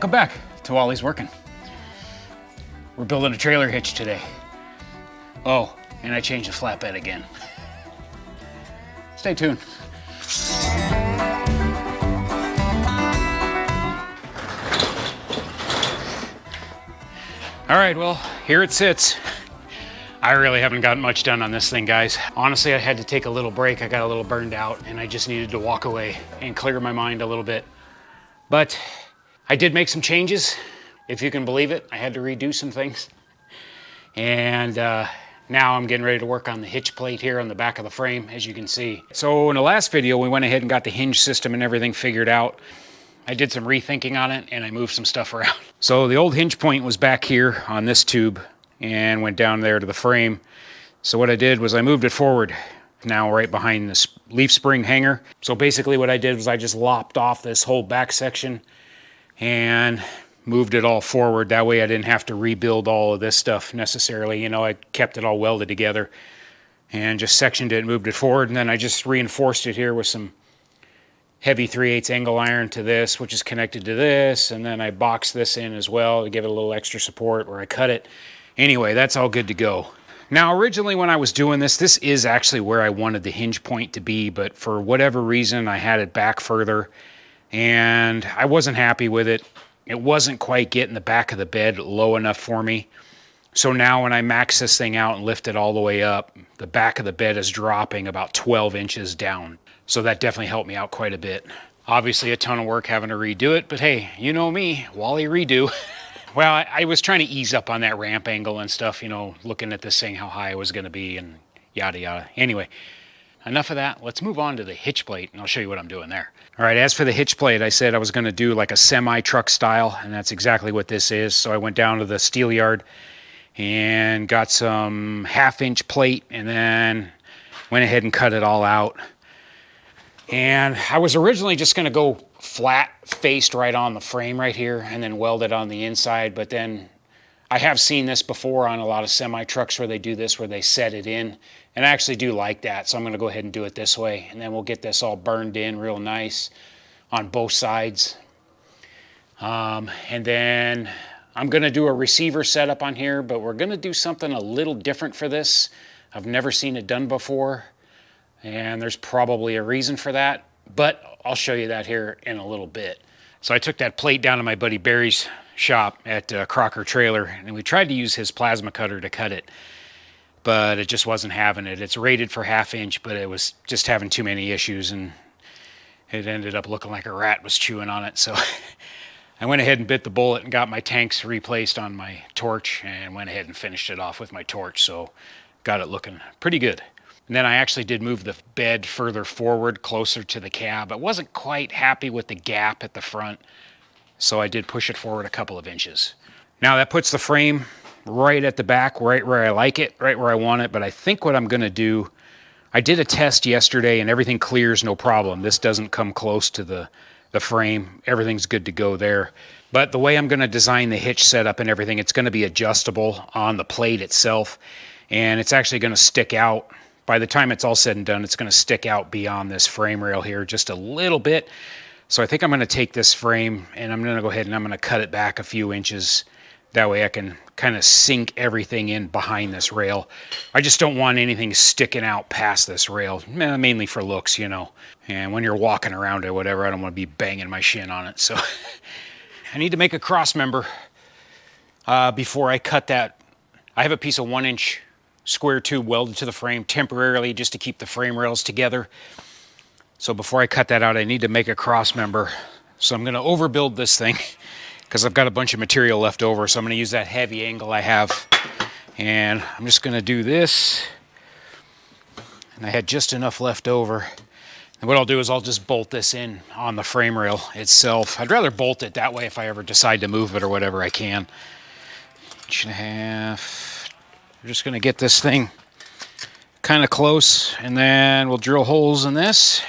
welcome back to Wally's Working. We're building a trailer hitch today. Oh, and I changed the flatbed again. Stay tuned. All right, well, here it sits. I really haven't gotten much done on this thing, guys. Honestly, I had to take a little break. I got a little burned out and I just needed to walk away and clear my mind a little bit. But I did make some changes. If you can believe it, I had to redo some things. And now I'm getting ready to work on the hitch plate here on the back of the frame, as you can see. So in the last video, we went ahead and got the hinge system and everything figured out. I did some rethinking on it and I moved some stuff around. So the old hinge point was back here on this tube and went down there to the frame. So what I did was I moved it forward, now right behind this leaf spring hanger. So basically what I did was I just lopped off this whole back section and moved it all forward. That way I didn't have to rebuild all of this stuff necessarily. You know, I kept it all welded together and just sectioned it, moved it forward, and then I just reinforced it here with some heavy 3/8 angle iron to this, which is connected to this, and then I boxed this in as well to give it a little extra support where I cut it. Anyway, that's all good to go. Now, originally when I was doing this is actually where I wanted the hinge point to be, but for whatever reason, I had it back further, and I wasn't happy with it. It wasn't quite getting the back of the bed low enough for me. So now when I max this thing out and lift it all the way up, the back of the bed is dropping about 12 inches down. So that definitely helped me out quite a bit. Obviously a ton of work having to redo it, but hey, you know me, Wally redo. Well, I was trying to ease up on that ramp angle and stuff, you know, looking at this thing, how high it was gonna be and yada yada. Anyway, enough of that. Let's move on to the hitch plate and I'll show you what I'm doing there. All right, as for the hitch plate, I said I was gonna do like a semi-truck style, and that's exactly what this is. So I went down to the steel yard and got some 1/2-inch plate and then went ahead and cut it all out. And I was originally just gonna go flat faced right on the frame right here and then weld it on the inside, but then I have seen this before on a lot of semi trucks where they do this, where they set it in, and I actually do like that. So I'm gonna go ahead and do it this way, and then we'll get this all burned in real nice on both sides. And then I'm gonna do a receiver setup on here, but we're gonna do something a little different for this. I've never seen it done before, and there's probably a reason for that, but I'll show you that here in a little bit. So I took that plate down to my buddy Barry's shop at Crocker Trailer, and we tried to use his plasma cutter to cut it, but it just wasn't having it. It's rated for 1/2 inch, but it was just having too many issues, and it ended up looking like a rat was chewing on it. So I went ahead and bit the bullet and got my tanks replaced on my torch and went ahead and finished it off with my torch. So got it looking pretty good. And then I actually did move the bed further forward, closer to the cab. I wasn't quite happy with the gap at the front, so I did push it forward a couple of inches. Now that puts the frame right at the back, right where I like it, right where I want it. But I think what I'm gonna do, I did a test yesterday and everything clears, no problem. This doesn't come close to the frame. Everything's good to go there. But the way I'm gonna design the hitch setup and everything, it's gonna be adjustable on the plate itself. And it's actually gonna stick out. By the time it's all said and done, it's gonna stick out beyond this frame rail here just a little bit. So I think I'm gonna take this frame and I'm gonna go ahead and I'm gonna cut it back a few inches. That way I can kind of sink everything in behind this rail. I just don't want anything sticking out past this rail, mainly for looks, you know. And when you're walking around or whatever, I don't wanna be banging my shin on it. So I need to make a cross member before I cut that. I have a piece of 1-inch square tube welded to the frame temporarily just to keep the frame rails together. So before I cut that out, I need to make a cross member. So I'm gonna overbuild this thing because I've got a bunch of material left over. So I'm gonna use that heavy angle I have. And I'm just gonna do this. And I had just enough left over. And what I'll do is I'll just bolt this in on the frame rail itself. I'd rather bolt it that way if I ever decide to move it or whatever I can. 1.5 inches. We're just gonna get this thing kind of close and then we'll drill holes in this.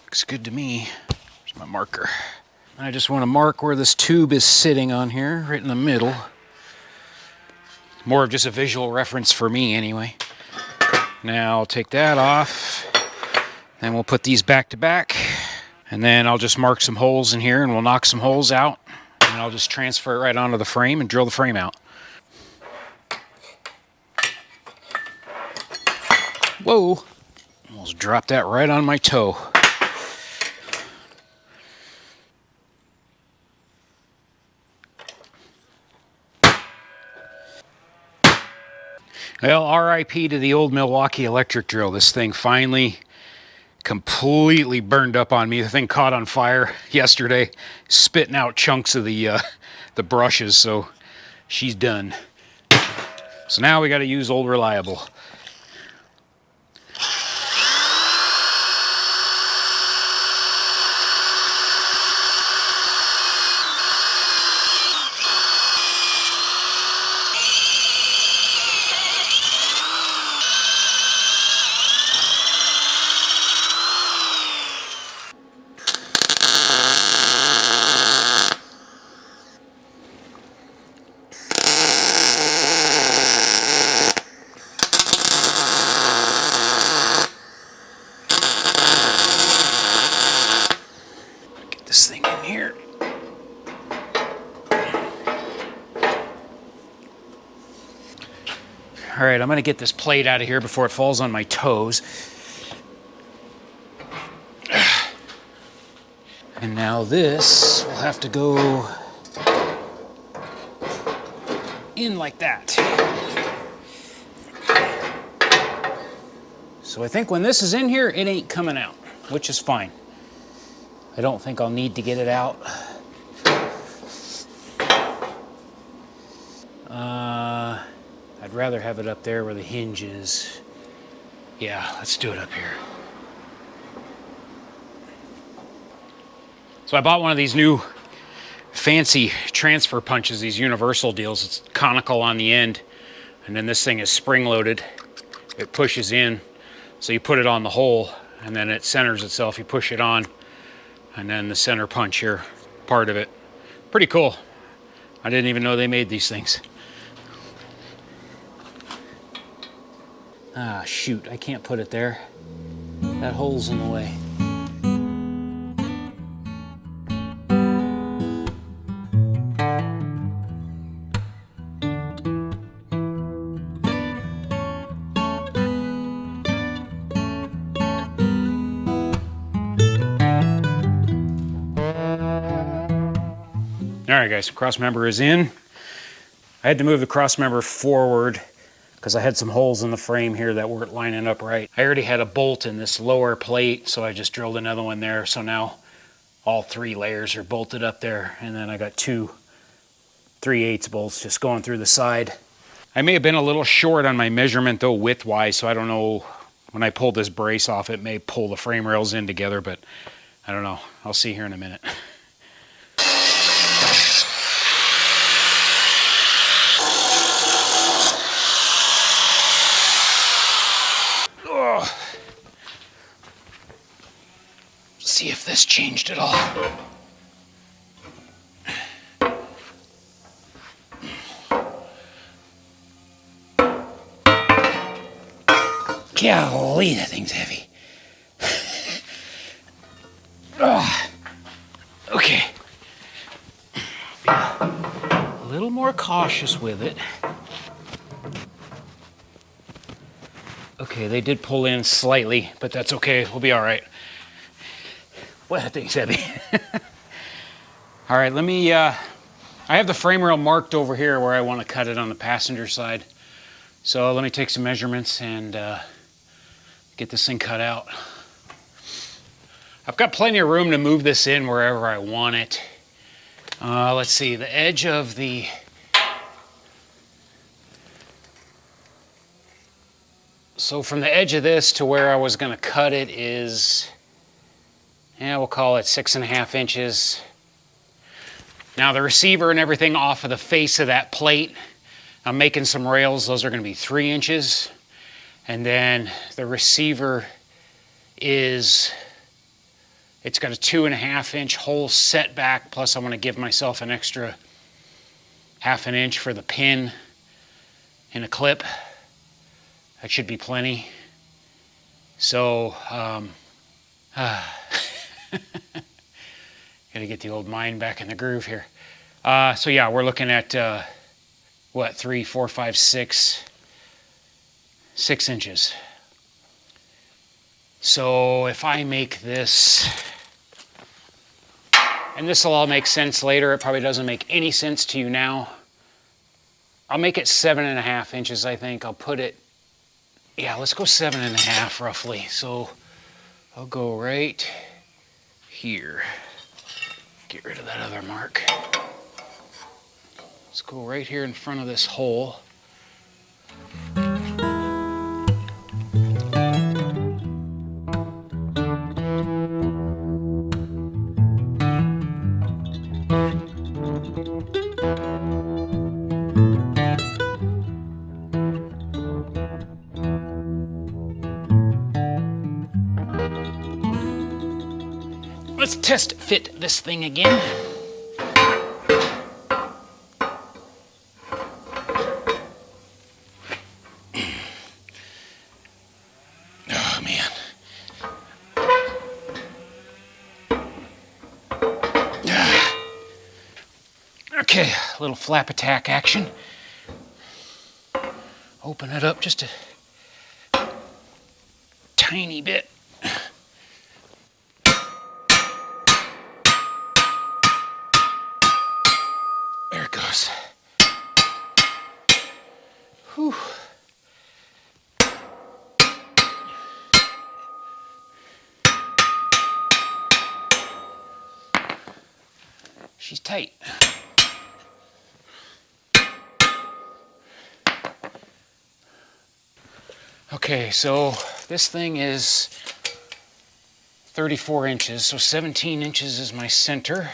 Looks good to me. Here's my marker. I just want to mark where this tube is sitting on here, right in the middle. More of just a visual reference for me anyway. Now I'll take that off. Then we'll put these back to back. And then I'll just mark some holes in here and we'll knock some holes out. And I'll just transfer it right onto the frame and drill the frame out. Whoa, almost dropped that right on my toe. Well, RIP to the old Milwaukee electric drill. This thing finally completely burned up on me. The thing caught on fire yesterday, spitting out chunks of the brushes, so she's done. So now we got to use old reliable. This thing in here. All right, I'm gonna get this plate out of here before it falls on my toes. And now this will have to go in like that. So I think when this is in here, it ain't coming out, which is fine. I don't think I'll need to get it out. I'd rather have it up there where the hinge is. Yeah, let's do it up here. So I bought one of these new fancy transfer punches, these universal deals. It's conical on the end, and then this thing is spring-loaded. It pushes in, so you put it on the hole, and then it centers itself. You push it on, and then the center punch here, part of it. Pretty cool. I didn't even know they made these things. Ah, shoot, I can't put it there. That hole's in the way. All right, guys, cross member is in. I had to move the cross member forward because I had some holes in the frame here that weren't lining up right. I already had a bolt in this lower plate, so I just drilled another one there. So now all 3 layers are bolted up there, and then I got 2 3/8 bolts just going through the side. I may have been a little short on my measurement though, width-wise, so I don't know. When I pull this brace off, it may pull the frame rails in together, but I don't know. I'll see here in a minute. See if this changed at all. Golly, that thing's heavy. Okay. Be a little more cautious with it. Okay, they did pull in slightly, but that's okay. We'll be all right. Well, that thing's heavy. All right, let me, I have the frame rail marked over here where I want to cut it on the passenger side. So let me take some measurements and get this thing cut out. I've got plenty of room to move this in wherever I want it. Let's see, the edge of the so from the edge of this to where I was going to cut it is, yeah, we'll call it 6.5 inches. Now the receiver and everything off of the face of that plate, I'm making some rails. Those are going to be 3 inches. And then the receiver is, it's got a 2.5 inch hole setback. Plus I'm going to give myself an extra 1/2 inch for the pin in a clip. That should be plenty. So, gotta get the old mind back in the groove here. So yeah, we're looking at what, 3, 4, 5, 6 inches. So if I make this, and this will all make sense later, it probably doesn't make any sense to you now. I'll make it 7.5 inches, I think. I'll put it, yeah, let's go 7.5 roughly. So I'll go right here. Get rid of that other mark. Let's go right here in front of this hole. Let's test fit this thing again. Oh man. Okay, a little flap attack action. Open it up just a tiny bit. There it goes. Whew. She's tight. Okay, so this thing is 34 inches, so 17 inches is my center.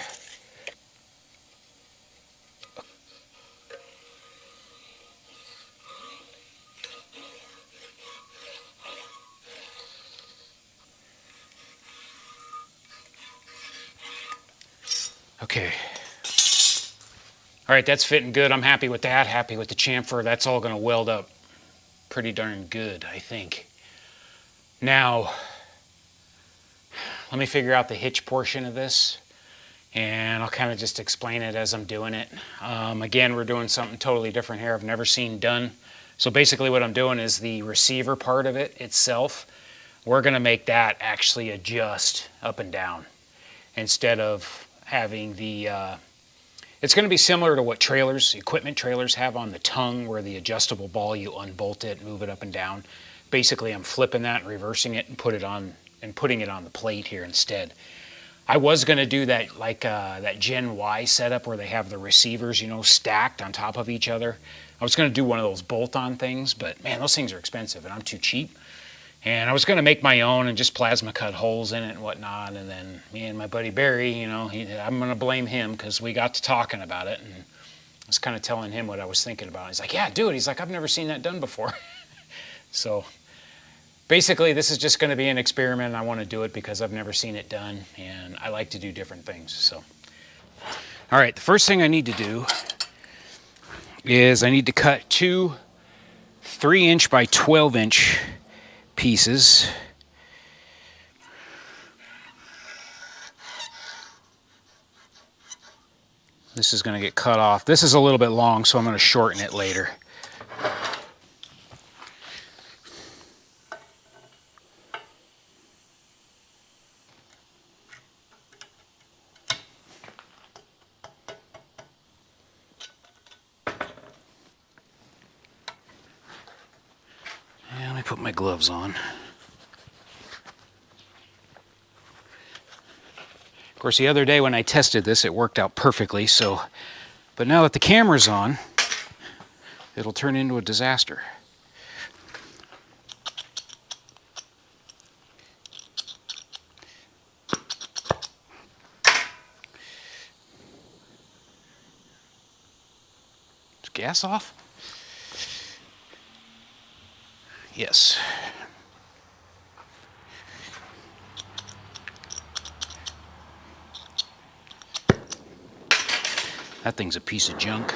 Okay. All right, that's fitting good. I'm happy with that, happy with the chamfer. That's all gonna weld up pretty darn good, I think. Now, let me figure out the hitch portion of this, and I'll kind of just explain it as I'm doing it. Again, we're doing something totally different here I've never seen done. So basically what I'm doing is the receiver part of it itself, we're gonna make that actually adjust up and down instead of having the, it's gonna be similar to what trailers, equipment trailers have on the tongue, where the adjustable ball, you unbolt it, move it up and down. Basically, I'm flipping that and reversing it and putting it on the plate here instead. I was gonna do that like that Gen Y setup where they have the receivers, you know, stacked on top of each other. I was gonna do one of those bolt-on things, but man, those things are expensive and I'm too cheap. And I was gonna make my own and just plasma cut holes in it and whatnot. And then me and my buddy Barry, you know, I'm gonna blame him because we got to talking about it, and I was kind of telling him what I was thinking about. He's like, yeah, do it. He's like, I've never seen that done before. So basically, this is just gonna be an experiment. I wanna do it because I've never seen it done, and I like to do different things, so. All right, the first thing I need to do is I need to cut two 3-inch by 12-inch pieces. This is going to get cut off. This is a little bit long, so I'm going to shorten it later. And let me put my gloves on. Of course, the other day when I tested this, it worked out perfectly, so, but now that the camera's on, it'll turn into a disaster. Is gas off? Yes. That thing's a piece of junk.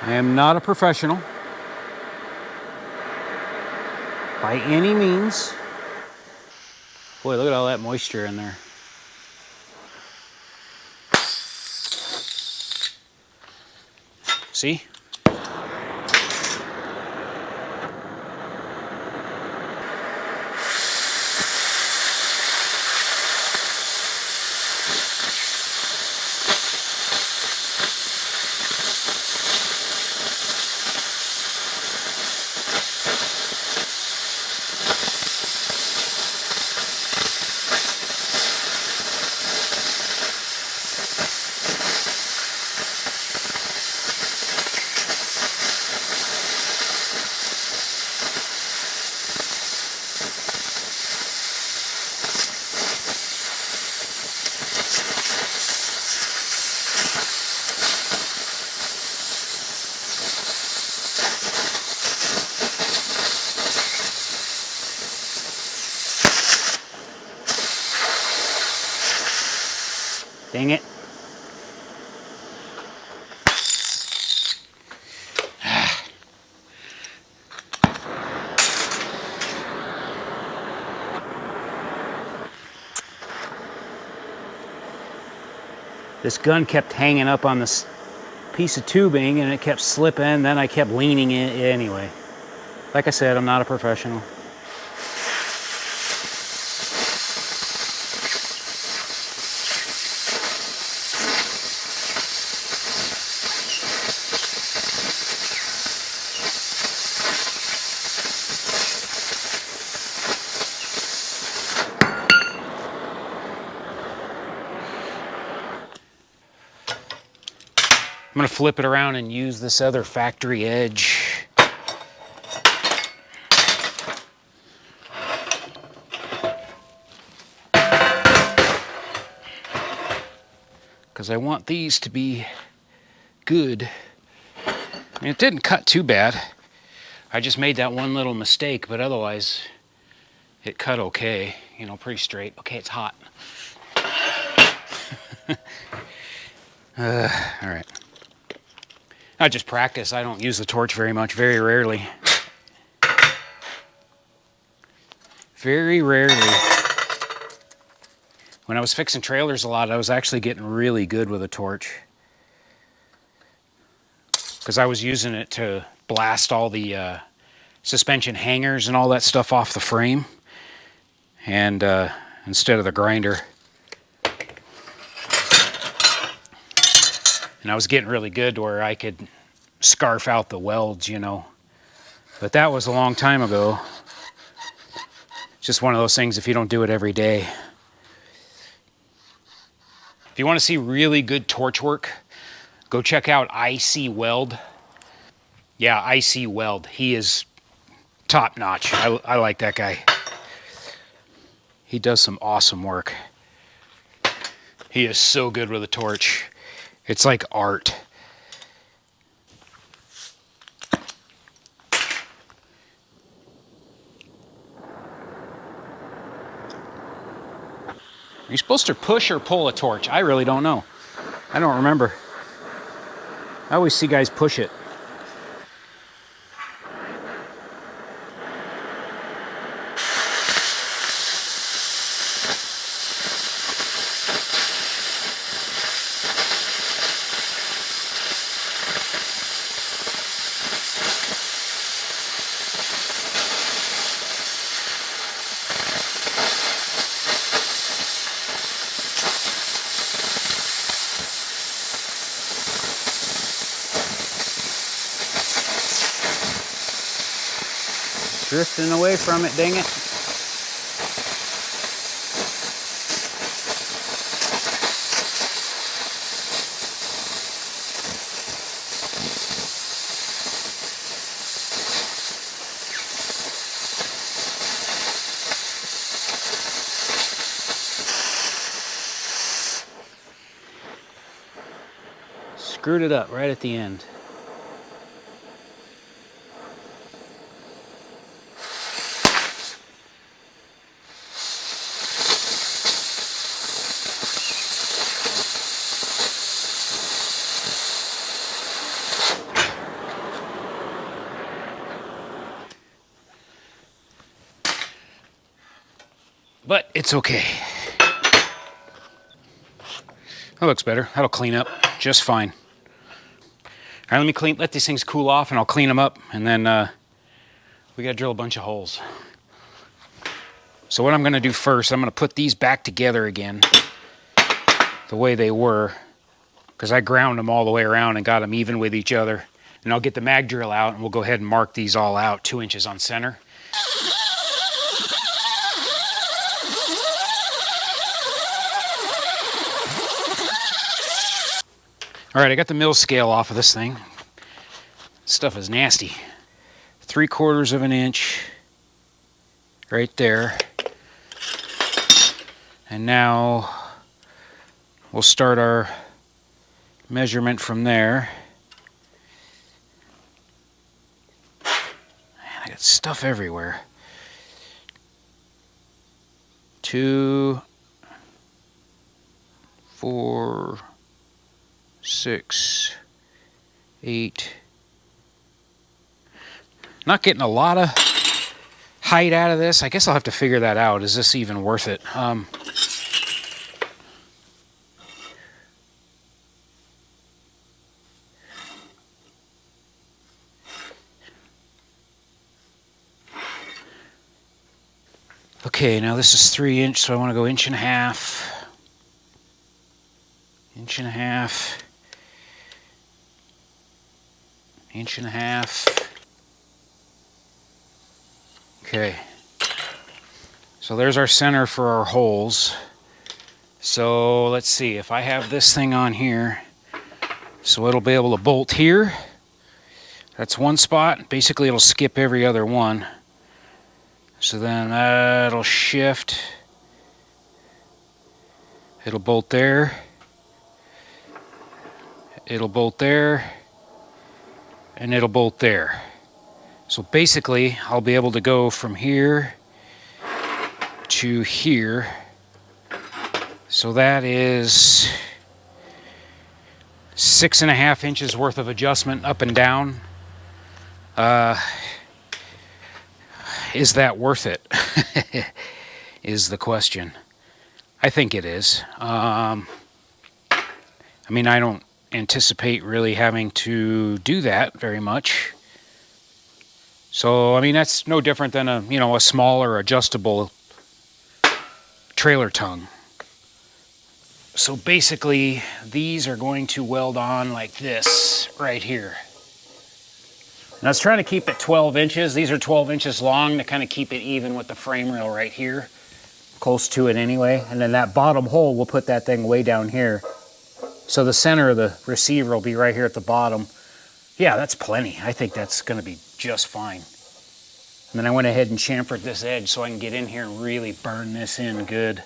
I am not a professional by any means. Boy, look at all that moisture in there. See? Dang it. This gun kept hanging up on this piece of tubing and it kept slipping, then I kept leaning it anyway. Like I said, I'm not a professional. I'm gonna flip it around and use this other factory edge. Because I want these to be good. I mean, it didn't cut too bad. I just made that one little mistake, but otherwise it cut okay, you know, pretty straight. Okay, it's hot. All right. I just practice. I don't use the torch very much, very rarely. Very rarely. When I was fixing trailers a lot, I was actually getting really good with a torch. Because I was using it to blast all the suspension hangers and all that stuff off the frame. And instead of the grinder. And I was getting really good to where I could scarf out the welds, you know. But that was a long time ago. It's just one of those things if you don't do it every day. If you want to see really good torch work, go check out IC Weld. Yeah, IC Weld. He is top notch. I like that guy. He does some awesome work. He is so good with a torch. It's like art. Are you supposed to push or pull a torch? I really don't know. I don't remember. I always see guys push it. Drifting away from it, dang it. Screwed it up right at the end. it's okay. That looks better. That'll clean up just fine. All right, let these things cool off and I'll clean them up, and then we gotta drill a bunch of holes. So what I'm gonna do first, I'm gonna put these back together again the way they were, because I ground them all the way around and got them even with each other. And I'll get the mag drill out and we'll go ahead and mark these all out 2 inches on center. All right, I got the mill scale off of this thing. This stuff is nasty. 3/4 of an inch right there. And now we'll start our measurement from there. Man, I got stuff everywhere. 2, 4, 6, 8. Not getting a lot of height out of this. I guess I'll have to figure that out. Is this even worth it? Okay, now this is 3 inch, so I want to go 1.5 inches. 1.5 inches. 1.5 inches. Okay. So there's our center for our holes. So let's see, if I have this thing on here, so it'll be able to bolt here. That's one spot. Basically, it'll skip every other one. So then that'll shift. It'll bolt there. It'll bolt there. And it'll bolt there. So basically, I'll be able to go from here to here. So that is 6.5 inches worth of adjustment up and down. Is that worth it? Is the question. I think it is. I mean, I don't anticipate really having to do that very much. So, I mean, that's no different than a smaller adjustable trailer tongue. So basically, these are going to weld on like this right here. And I was trying to keep it 12 inches. These are 12 inches long to kind of keep it even with the frame rail right here. Close to it anyway. And then that bottom hole, we'll put that thing way down here. So the center of the receiver will be right here at the bottom. Yeah, that's plenty. I think that's going to be just fine. And then I went ahead and chamfered this edge so I can get in here and really burn this in good.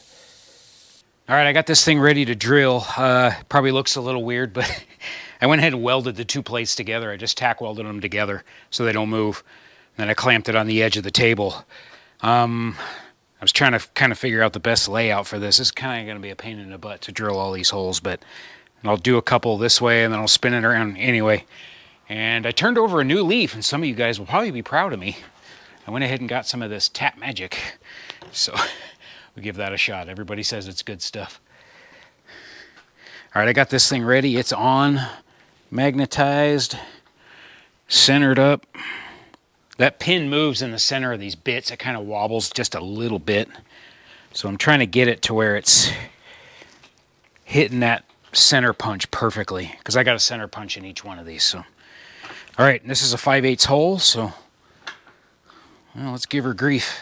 All right, I got this thing ready to drill. Probably looks a little weird, but I went ahead and welded the two plates together. I just tack welded them together so they don't move. And then I clamped it on the edge of the table. I was trying to kind of figure out the best layout for this. It's kind of going to be a pain in the butt to drill all these holes, but I'll do a couple this way and then I'll spin it around anyway. And I turned over a new leaf, and some of you guys will probably be proud of me. I went ahead and got some of this Tap Magic. So we'll give that a shot. Everybody says it's good stuff. All right, I got this thing ready. It's on, magnetized, centered up. That pin moves in the center of these bits. It kind of wobbles just a little bit. So I'm trying to get it to where it's hitting that center punch perfectly, because I got a center punch in each one of these. So, all right, this is a 5/8 hole, so well, let's give her grief.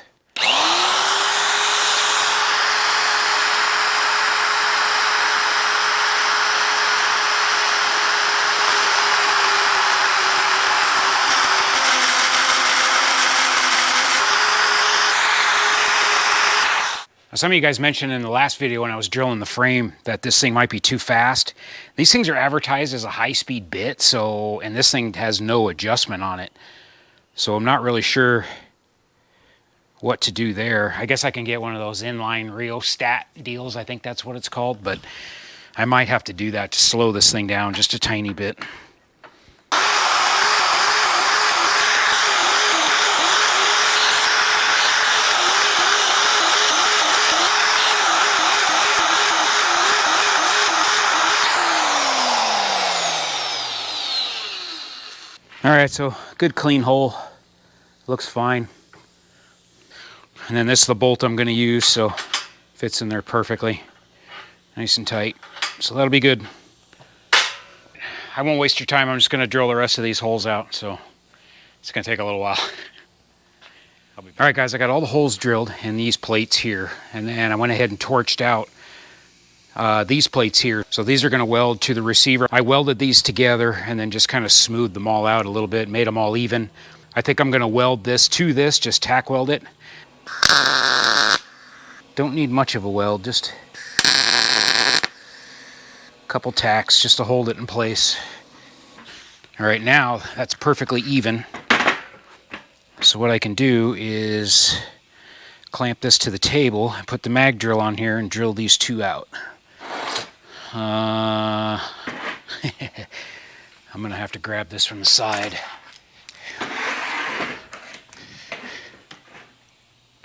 Some of you guys mentioned in the last video when I was drilling the frame that this thing might be too fast. These things are advertised as a high-speed bit, so, and this thing has no adjustment on it. So I'm not really sure what to do there. I guess I can get one of those inline rheostat deals. I think that's what it's called, but I might have to do that to slow this thing down just a tiny bit. All right, so good clean hole. Looks fine. And then this is the bolt I'm going to use, so fits in there perfectly. Nice and tight. So that'll be good. I won't waste your time. I'm just going to drill the rest of these holes out, so it's going to take a little while. All right, guys, I got all the holes drilled in these plates here, and then I went ahead and torched out these plates here. So these are going to weld to the receiver. I welded these together and then just kind of smoothed them all out a little bit, made them all even. I think I'm going to weld this to this, just tack weld it. Don't need much of a weld, just a couple tacks just to hold it in place. All right, now that's perfectly even. So what I can do is clamp this to the table and put the mag drill on here and drill these two out. I'm gonna have to grab this from the side.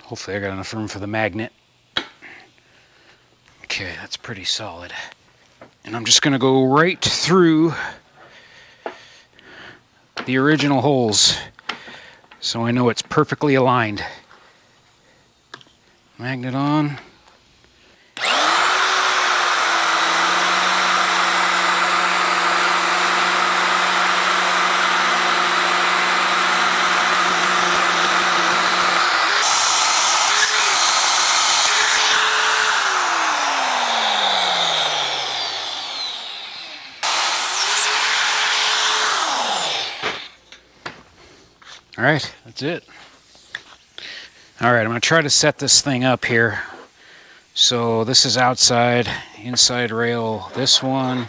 Hopefully I got enough room for the magnet. Okay, that's pretty solid. And I'm just gonna go right through the original holes so I know it's perfectly aligned. Magnet on. All right, that's it. All right, I'm going to try to set this thing up here. So this is outside, inside rail, this one.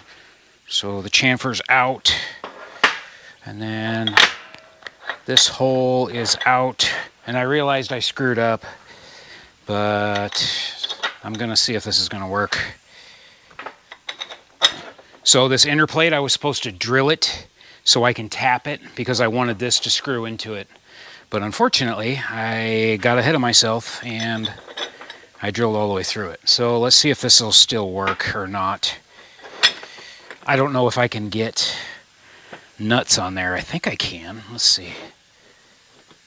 So the chamfer's out. And then this hole is out. And I realized I screwed up, but I'm going to see if this is going to work. So this inner plate, I was supposed to drill it so I can tap it because I wanted this to screw into it. But unfortunately, I got ahead of myself and I drilled all the way through it. So let's see if this will still work or not. I don't know if I can get nuts on there. I think I can. Let's see.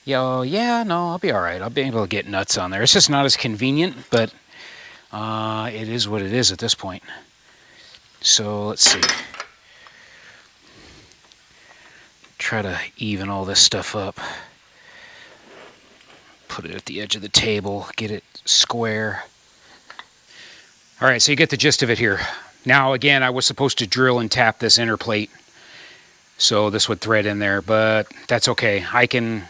Yeah, no, I'll be all right. I'll be able to get nuts on there. It's just not as convenient, but it is what it is at this point. So let's see. Try to even all this stuff up. Put it at the edge of the table, get it square. All right, so you get the gist of it here. Now, again, I was supposed to drill and tap this inner plate, so this would thread in there, but that's okay. I can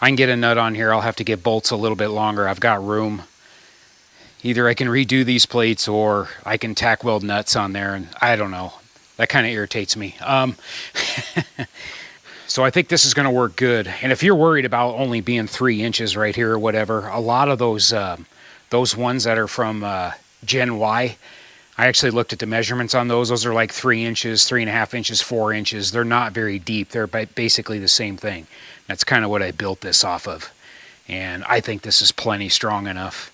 get a nut on here. I'll have to get bolts a little bit longer. I've got room. Either I can redo these plates or I can tack weld nuts on there, and I don't know. That kind of irritates me. So I think this is going to work good. And if you're worried about only being 3 inches right here or whatever, a lot of those ones that are from Gen Y, I actually looked at the measurements on those. Those are like 3 inches, 3.5 inches, 4 inches. They're not very deep. They're basically the same thing. That's kind of what I built this off of. And I think this is plenty strong enough.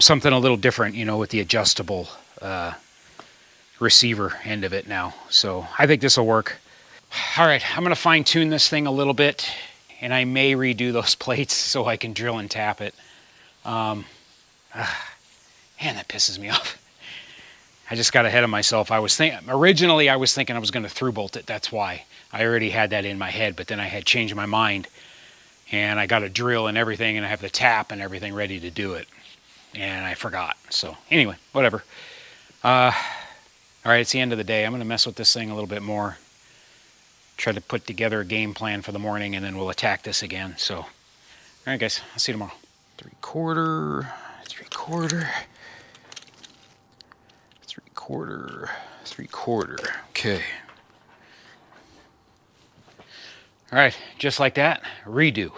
Something a little different, you know, with the adjustable receiver end of it now. So I think this will work. All right, I'm going to fine tune this thing a little bit, and I may redo those plates so I can drill and tap it. Man, that pisses me off. I just got ahead of myself. Originally I was thinking I was going to through bolt it. That's why. I already had that in my head, but then I had changed my mind, and I got a drill and everything, and I have the tap and everything ready to do it, and I forgot. So anyway, whatever. All right, it's the end of the day. I'm going to mess with this thing a little bit more. Try to put together a game plan for the morning, and then we'll attack this again. So, all right, guys, I'll see you tomorrow. 3/4, 3/4, 3/4, 3/4. Okay. All right, just like that, redo.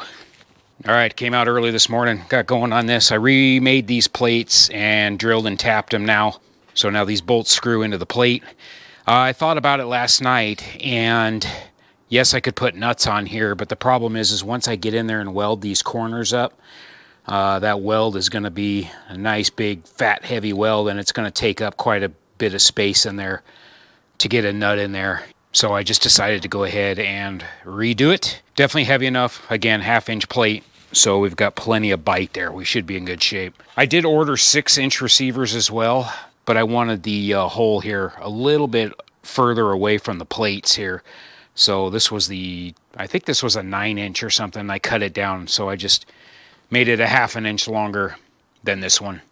All right, came out early this morning, got going on this. I remade these plates and drilled and tapped them now. So now these bolts screw into the plate. I thought about it last night, and yes, I could put nuts on here, but the problem is once I get in there and weld these corners up, that weld is going to be a nice, big, fat, heavy weld, and it's going to take up quite a bit of space in there to get a nut in there. So I just decided to go ahead and redo it. Definitely heavy enough. Again, 1/2 inch plate. So we've got plenty of bite there. We should be in good shape. I did order 6-inch receivers as well, but I wanted the hole here a little bit further away from the plates here. So this was I think this was a 9-inch or something. I cut it down, so I just made it a 1/2 inch longer than this one.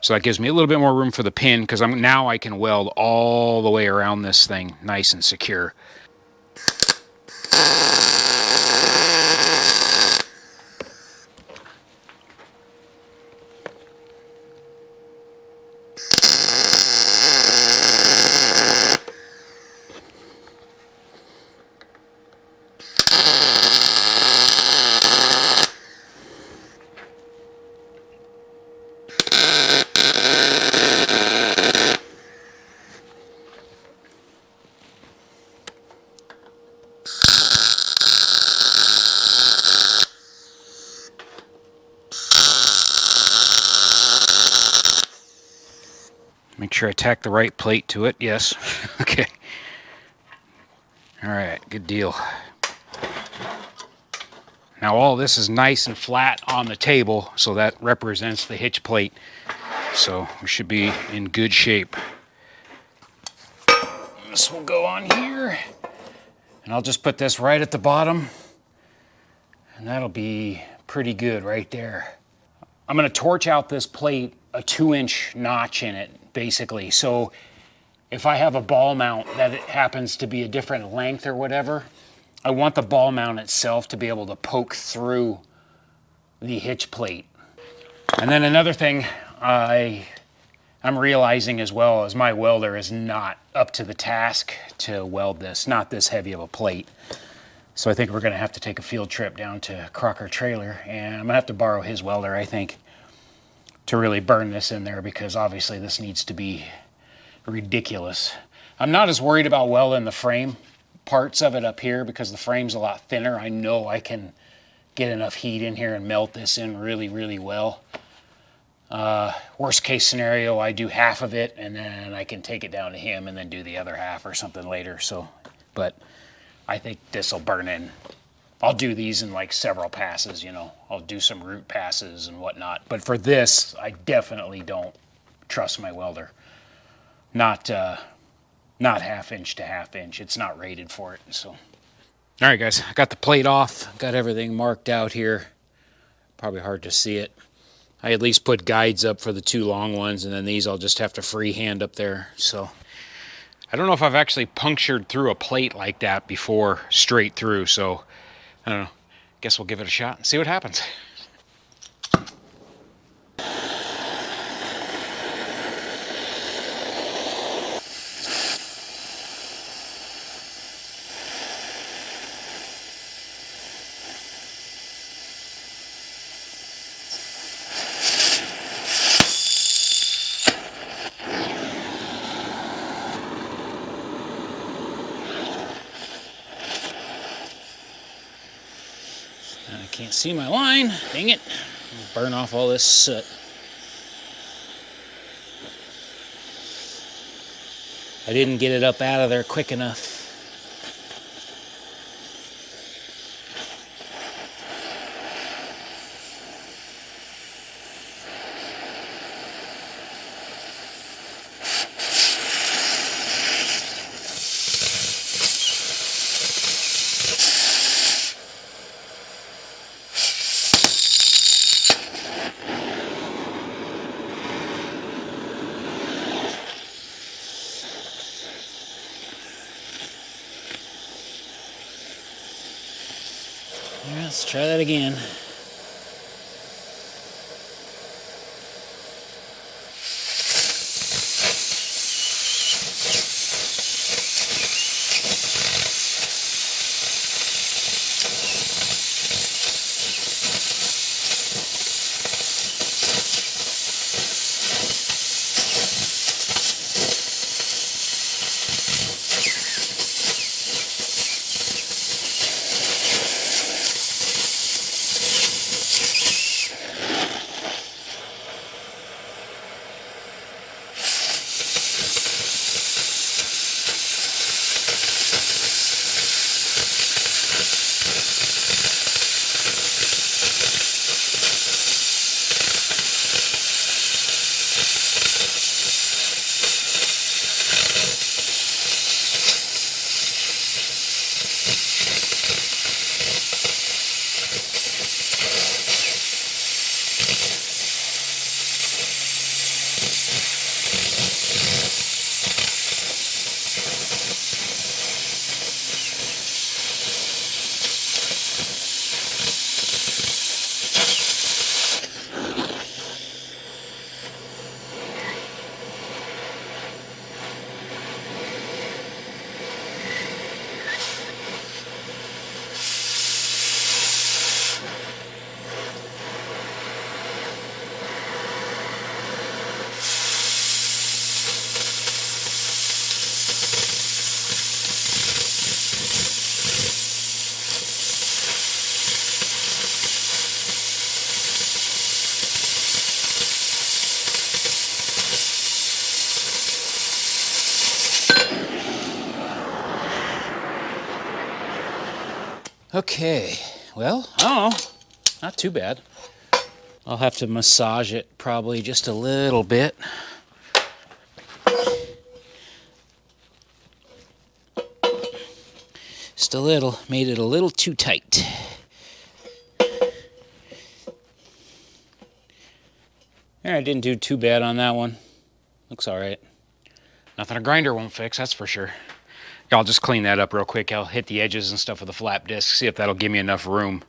So that gives me a little bit more room for the pin, because now I can weld all the way around this thing nice and secure. Make sure I tack the right plate to it. Yes. Okay. All right, good deal. Now all this is nice and flat on the table, so that represents the hitch plate. So we should be in good shape. This will go on here, and I'll just put this right at the bottom, and that'll be pretty good right there. I'm going to torch out this plate a 2-inch notch in it, basically. So if I have a ball mount that it happens to be a different length or whatever, I want the ball mount itself to be able to poke through the hitch plate. And then another thing I'm realizing as well is my welder is not up to the task to weld this, not this heavy of a plate. So I think we're going to have to take a field trip down to Crocker Trailer, and I'm going to have to borrow his welder, I think, to really burn this in there, because obviously this needs to be ridiculous. I'm not as worried about welding the frame parts of it up here, because the frame's a lot thinner. I know I can get enough heat in here and melt this in really, really well. Worst case scenario, I do half of it, and then I can take it down to him and then do the other half or something later. So, but I think this will burn in. I'll do these in like several passes, you know. I'll do some root passes and whatnot. But for this, I definitely don't trust my welder. Not 1/2 inch to 1/2 inch. It's not rated for it. So, all right, guys, I got the plate off. Got everything marked out here. Probably hard to see it. I at least put guides up for the 2 long ones, and then these I'll just have to freehand up there. So I don't know if I've actually punctured through a plate like that before, straight through. So I don't know. Guess we'll give it a shot and see what happens. I can't see my line. Dang it. I'll burn off all this soot. I didn't get it up out of there quick enough. Yeah, let's try that again. Okay, well, I don't know, not too bad. I'll have to massage it probably just a little bit. Just a little, made it a little too tight. I didn't do too bad on that one. Looks all right. Nothing a grinder won't fix, that's for sure. I'll just clean that up real quick. I'll hit the edges and stuff with a flap disc, see if that'll give me enough room.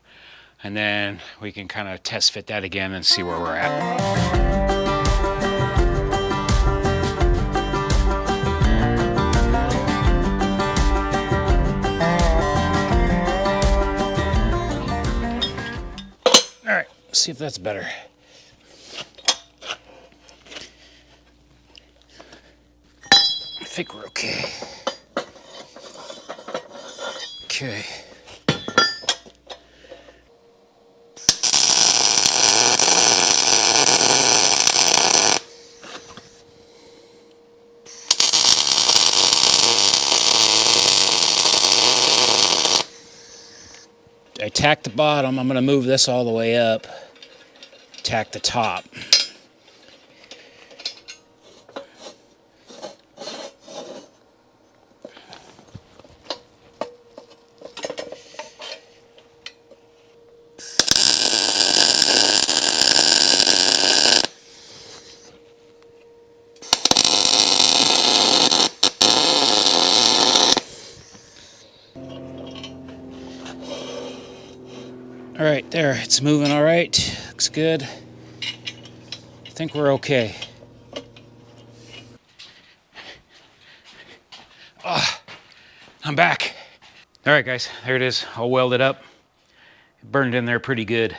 And then we can kind of test fit that again and see where we're at. All right, let's see if that's better. I think we're okay. Okay. I tacked the bottom. I'm going to move this all the way up. Tack the top. All right, there, it's moving all right. Looks good. I think we're okay. Oh, I'm back. All right, guys, there it is. I'll weld it up. It burned in there pretty good.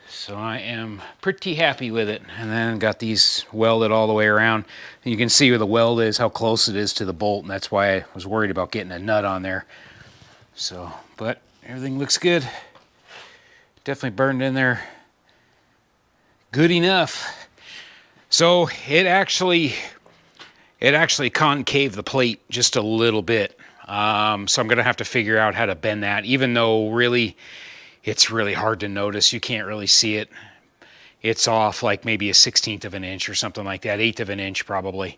So I am pretty happy with it. And then got these welded all the way around. And you can see where the weld is, how close it is to the bolt, and that's why I was worried about getting a nut on there. So, but everything looks good. Definitely burned in there good enough. So it actually concaved the plate just a little bit. So I'm gonna have to figure out how to bend that, even though really it's really hard to notice. You can't really see it. It's off like maybe a 1/16 of an inch or something like that, 1/8 of an inch probably.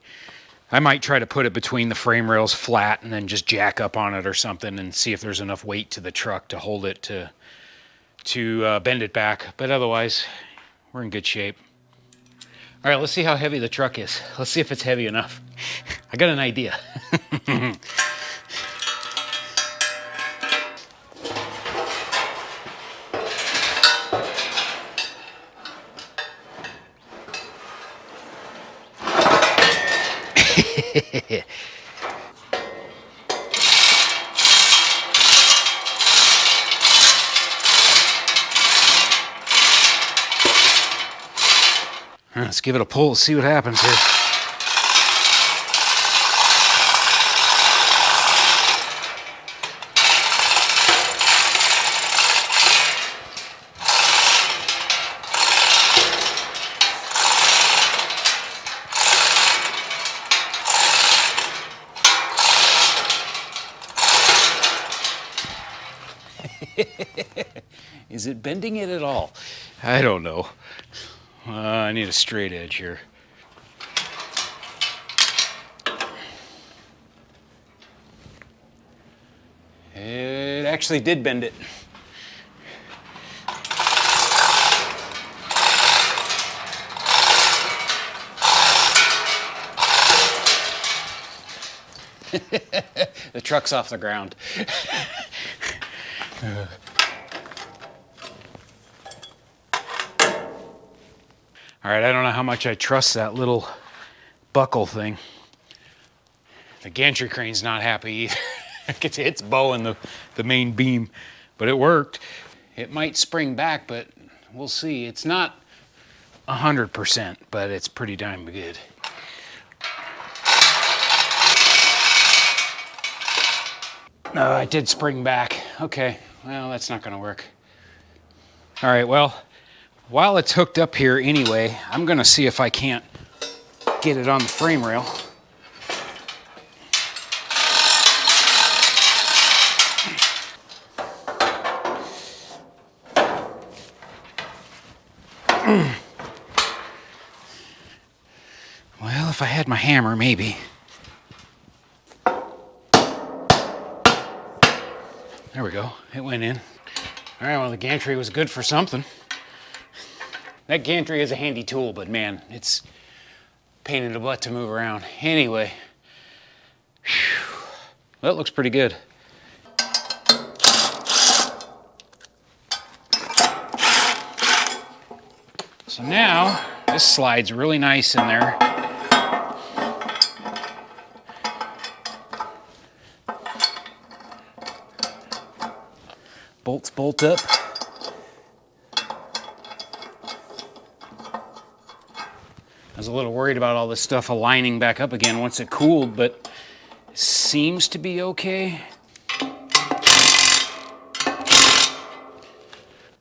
I might try to put it between the frame rails flat and then just jack up on it or something and see if there's enough weight to the truck to hold it to bend it back, but otherwise we're in good shape. All right, let's see how heavy the truck is. Let's see if it's heavy enough. I got an idea. Let's give it a pull, see what happens here. Is it bending it at all? I don't know. I need a straight edge here. It actually did bend it. The truck's off the ground. All right, I don't know how much I trust that little buckle thing. The gantry crane's not happy either. It's bowing the main beam, but it worked. It might spring back, but we'll see. It's not 100%, but it's pretty damn good. No, it did spring back. Okay, well, that's not gonna work. All right, well, while it's hooked up here anyway, I'm gonna see if I can't get it on the frame rail. Well, if I had my hammer, maybe. There we go. It went in. All right, well, the gantry was good for something. That gantry is a handy tool, but man, it's a pain in the butt to move around. Anyway, whew, that looks pretty good. So now, this slides really nice in there. Bolts bolt up. I was a little worried about all this stuff aligning back up again once it cooled, but it seems to be okay.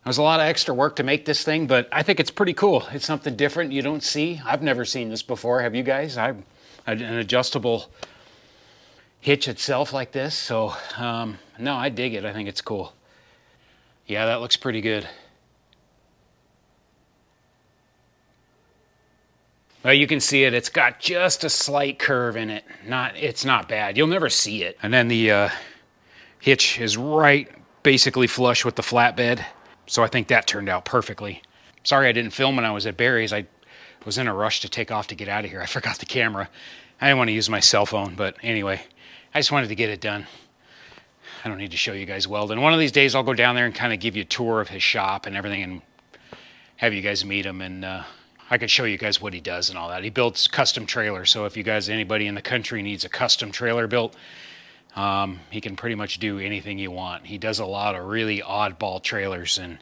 There's a lot of extra work to make this thing, but I think it's pretty cool. It's something different you don't see. I've never seen this before. Have you guys? An adjustable hitch itself like this. So no, I dig it. I think it's cool. Yeah, that looks pretty good. Well, you can see it. It's got just a slight curve in it. It's not bad. You'll never see it. And then the hitch is right basically flush with the flatbed. So I think that turned out perfectly. Sorry I didn't film when I was at Barry's. I was in a rush to take off to get out of here. I forgot the camera. I didn't want to use my cell phone, but anyway, I just wanted to get it done. I don't need to show you guys welding. One of these days I'll go down there and kind of give you a tour of his shop and everything and have you guys meet him, and I could show you guys what he does and all that. He builds custom trailers, so if you guys, anybody in the country needs a custom trailer built, he can pretty much do anything you want. He does a lot of really oddball trailers and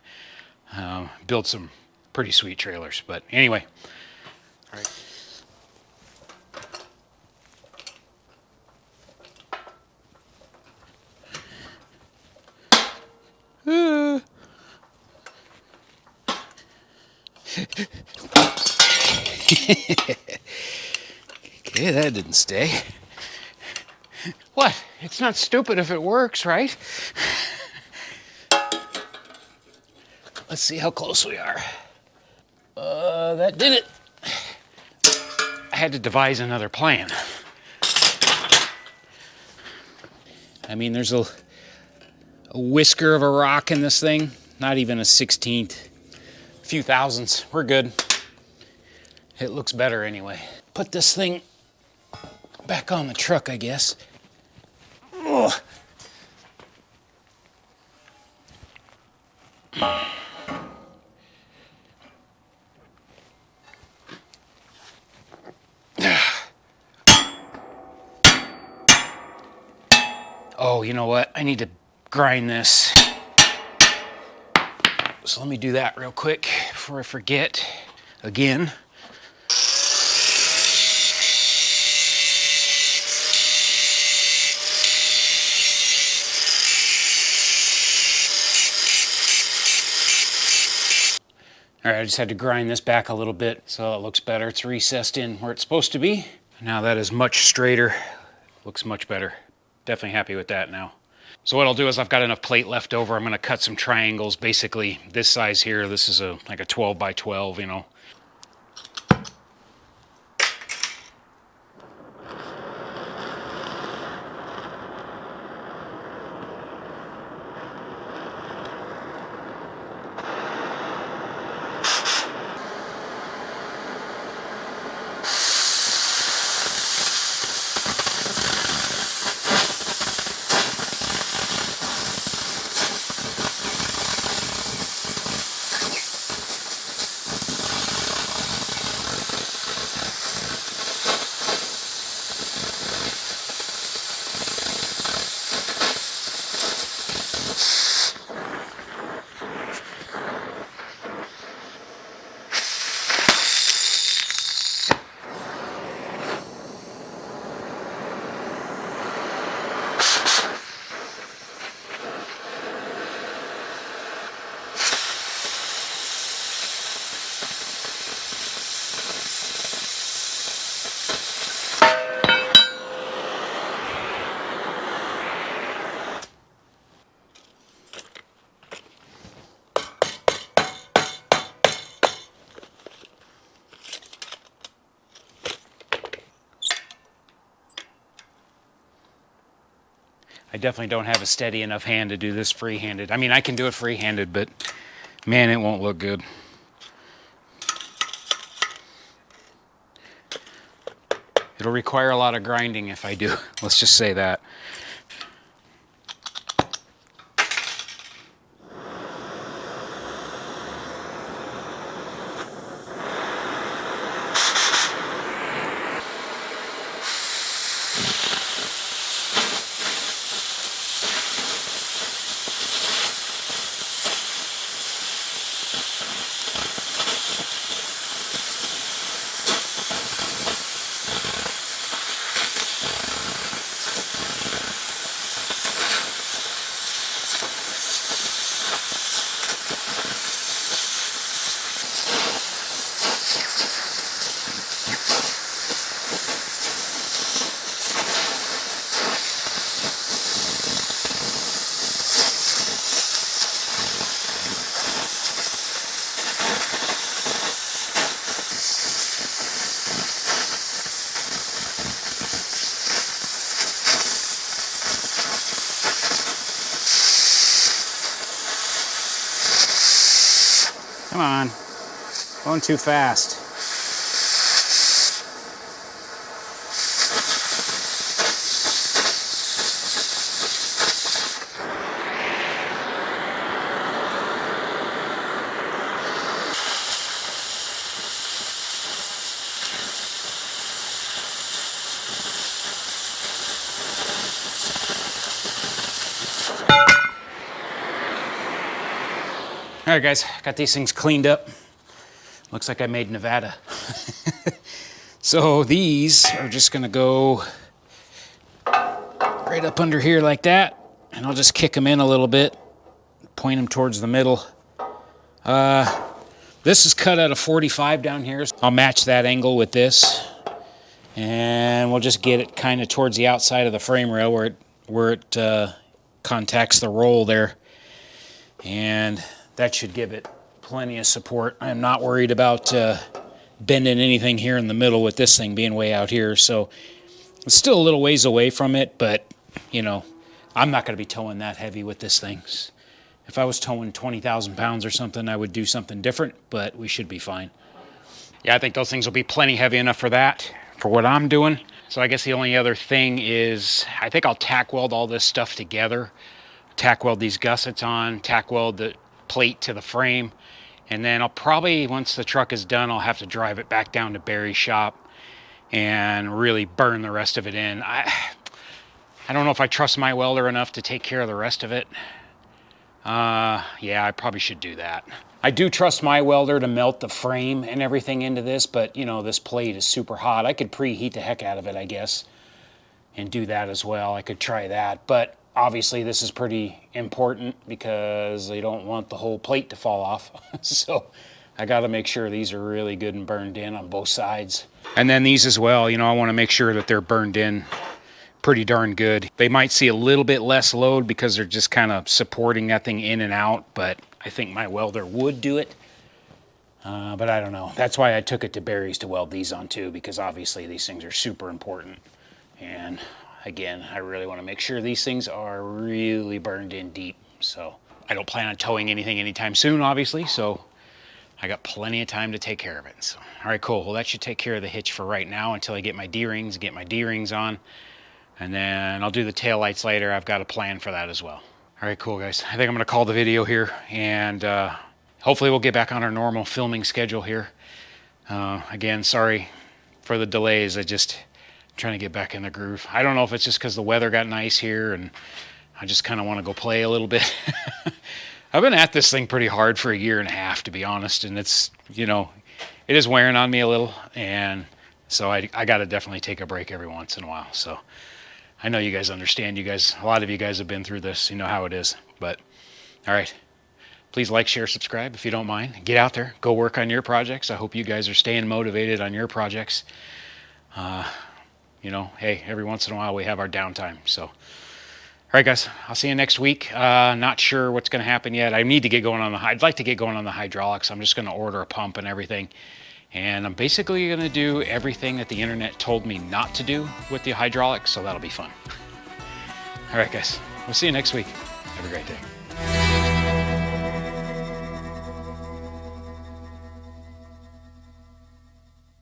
builds some pretty sweet trailers. But anyway, all right. Okay, that didn't stay. What? It's not stupid if it works, right? Let's see how close we are. That did it. I had to devise another plan. I mean, there's a whisker of a rock in this thing. Not even a 16th. A few thousandths. We're good. It looks better anyway. Put this thing back on the truck, I guess. Ugh. Oh, you know what? I need to grind this. So let me do that real quick before I forget again. All right, I just had to grind this back a little bit so it looks better. It's recessed in where it's supposed to be. Now that is much straighter. Looks much better. Definitely happy with that now. So what I'll do is I've got enough plate left over. I'm gonna cut some triangles, basically this size here. This is like a 12 by 12, you know. I definitely don't have a steady enough hand to do this free-handed. I mean, I can do it free-handed, but man, it won't look good. It'll require a lot of grinding if I do. Let's just say that. Come on, going too fast. All right, guys, got these things cleaned up. Looks like I made Nevada. So these are just gonna go right up under here like that, and I'll just kick them in a little bit, point them towards the middle. This is cut at a 45 down here. So I'll match that angle with this, and we'll just get it kind of towards the outside of the frame rail where it contacts the roll there, and that should give it plenty of support. I'm not worried about bending anything here in the middle with this thing being way out here. So it's still a little ways away from it, but you know, I'm not going to be towing that heavy with this thing. If I was towing 20,000 pounds or something, I would do something different, but we should be fine. Yeah, I think those things will be plenty heavy enough for that, for what I'm doing. So I guess the only other thing is, I think I'll tack weld all this stuff together. Tack weld these gussets on, tack weld the plate to the frame, and then I'll probably, once the truck is done, I'll have to drive it back down to Barry's shop and really burn the rest of it in. I don't know if I trust my welder enough to take care of the rest of it. Yeah, I probably should do that. I do trust my welder to melt the frame and everything into this, but you know, this plate is super hot. I could preheat the heck out of it, I guess, and do that as well. I could try that, but obviously this is pretty important because they don't want the whole plate to fall off. So I got to make sure these are really good and burned in on both sides. And then these as well, you know, I want to make sure that they're burned in pretty darn good. They might see a little bit less load because they're just kind of supporting that thing in and out, but I think my welder would do it. But I don't know. That's why I took it to Barry's to weld these on too, because obviously these things are super important. And again, I really want to make sure these things are really burned in deep. So I don't plan on towing anything anytime soon, obviously, so I got plenty of time to take care of it. So, all right, cool. Well, that should take care of the hitch for right now until I get my D-rings on. And then I'll do the taillights later. I've got a plan for that as well. All right, cool, guys. I think I'm going to call the video here, and hopefully we'll get back on our normal filming schedule here. Again, sorry for the delays. Trying to get back in the groove. I don't know if it's just because the weather got nice here and I just kind of want to go play a little bit. I've been at this thing pretty hard for a year and a half, to be honest, and it's, you know, it is wearing on me a little, and so I got to definitely take a break every once in a while. So I know you guys understand. You guys, a lot of you guys have been through this. You know how it is. But all right, please like, share, subscribe if you don't mind. Get out there, go work on your projects. I hope you guys are staying motivated on your projects. You know, hey, every once in a while we have our downtime. So, all right, guys, I'll see you next week. Not sure what's going to happen yet. I need to get going on I'd like to get going on the hydraulics. I'm just going to order a pump and everything. And I'm basically going to do everything that the internet told me not to do with the hydraulics. So that'll be fun. All right, guys, we'll see you next week. Have a great day.